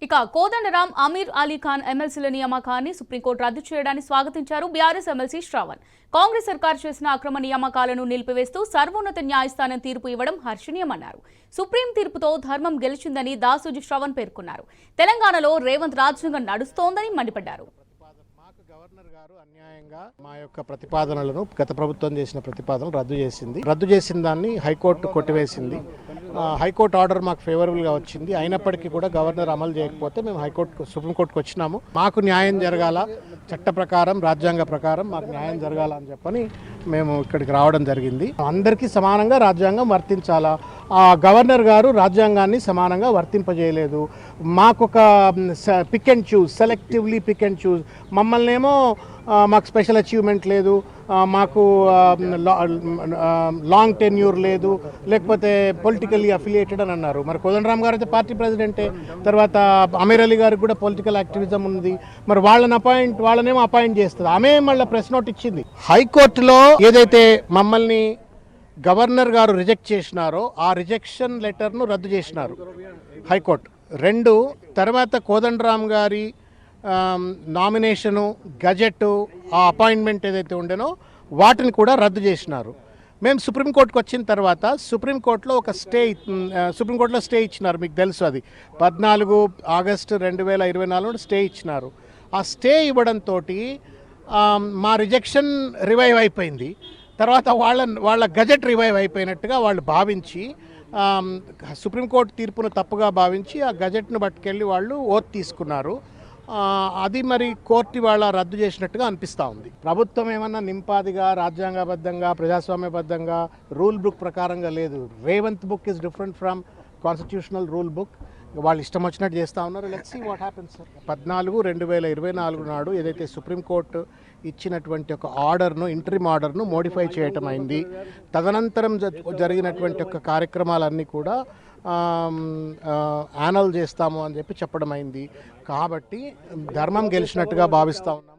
ఇక కోదండరాం అమీర్ అలీ ఖాన్ ఎమ్మెల్సీల నియామకాన్ని సుప్రీంకోర్టు రద్దు చేయడాన్ని స్వాగతించారు బీఆర్ఎస్ ఎమ్మెల్సీ శ్రావణ్. కాంగ్రెస్ సర్కార్ చేసిన అక్రమ నియామకాలను నిలిపివేస్తూ సర్వోన్నత న్యాయస్థానం తీర్పు ఇవ్వడం హర్షణీయమన్నారు. సుప్రీం తీర్పుతో ధర్మం గెలిచిందని దాసోజి శ్రావణ్ పేర్కొన్నారు. తెలంగాణలో రేవంత్ రాజ్యాంగం నడుస్తోందని మండిపడ్డారు. గవర్నర్ గారు అన్యాయంగా మా యొక్క ప్రతిపాదనలను గత ప్రభుత్వం చేసిన ప్రతిపాదనలు రద్దు చేసిన దాన్ని హైకోర్టు కొట్టివేసింది. హైకోర్టు ఆర్డర్ మాకు ఫేవరబుల్గా వచ్చింది. అయినప్పటికీ కూడా గవర్నర్ అమలు చేయకపోతే మేము సుప్రీంకోర్టుకు వచ్చినాము. మాకు న్యాయం జరగాల, చట్ట ప్రకారం రాజ్యాంగ ప్రకారం మాకు న్యాయం జరగాల అని చెప్పని మేము ఇక్కడికి రావడం జరిగింది. అందరికీ సమానంగా రాజ్యాంగం వర్తించాలా. గవర్నర్ గారు రాజ్యాంగాన్ని సమానంగా వర్తింపజేయలేదు. మాకొక pick and choose, selectively pick and choose, మమ్మల్ని ఏమో మాకు స్పెషల్ అచీవ్మెంట్ లేదు, మాకు లాంగ్ టెన్యూర్ లేదు, లేకపోతే పొలిటికల్లీ అఫిలియేటెడ్ అని అన్నారు. మరి కోదండరాం గారు అయితే పార్టీ ప్రెసిడెంటే, తర్వాత అమీర్ అలీ గారికి కూడా పొలిటికల్ యాక్టివిజం ఉంది. మరి వాళ్ళనేమో అపాయింట్ చేస్తుంది. ఆమె మళ్ళీ ప్రెస్ నోట్ ఇచ్చింది. హైకోర్టులో ఏదైతే మమ్మల్ని గవర్నర్ గారు రిజెక్ట్ చేసినారో ఆ రిజెక్షన్ లెటర్ను రద్దు చేసినారు హైకోర్టు. తర్వాత కోదండరాం గారి నామినేషను, గజెట్, ఆ అపాయింట్మెంట్ ఏదైతే ఉండేనో వాటిని కూడా రద్దు చేసినారు. మేము సుప్రీంకోర్టుకు వచ్చిన తర్వాత సుప్రీంకోర్టులో స్టే ఇచ్చినారు. మీకు తెలుసు, అది 14 ఆగస్టు 2024 స్టే ఇచ్చినారు. ఆ స్టే ఇవ్వడంతో మా రిజెక్షన్ రివైవ్ అయిపోయింది. తర్వాత వాళ్ళ గజెట్ రివైవ్ అయిపోయినట్టుగా వాళ్ళు భావించి సుప్రీంకోర్టు తీర్పును తప్పుగా భావించి ఆ గజెట్ను పట్టుకెళ్ళి వాళ్ళు ఓత్ తీసుకున్నారు. అది మరి కోర్టు వాళ్ళ రద్దు చేసినట్టుగా అనిపిస్తూ ఉంది. ప్రభుత్వం ఏమన్నా నింపాదిగా, రాజ్యాంగబద్ధంగా, ప్రజాస్వామ్యబద్ధంగా, రూల్ బుక్ ప్రకారంగా లేదు. Revanth book is different from constitutional rule book. వాళ్ళు ఇష్టం వచ్చినట్టు చేస్తూ ఉన్నారు. Let's see what happens sir. 14/2024 నాడు ఏదైతే సుప్రీంకోర్టు ఇచ్చినటువంటి ఒక ఆర్డర్ను, ఇంటరిమ్ ఆర్డర్ను మోడిఫై చేయటం అయింది. తదనంతరం జరిగినటువంటి ఒక కార్యక్రమాలన్నీ కూడా యానల్ చేస్తాము అని చెప్పి చెప్పడం అయింది. కాబట్టి ధర్మం గెలిచినట్టుగా భావిస్తూ ఉన్నాం.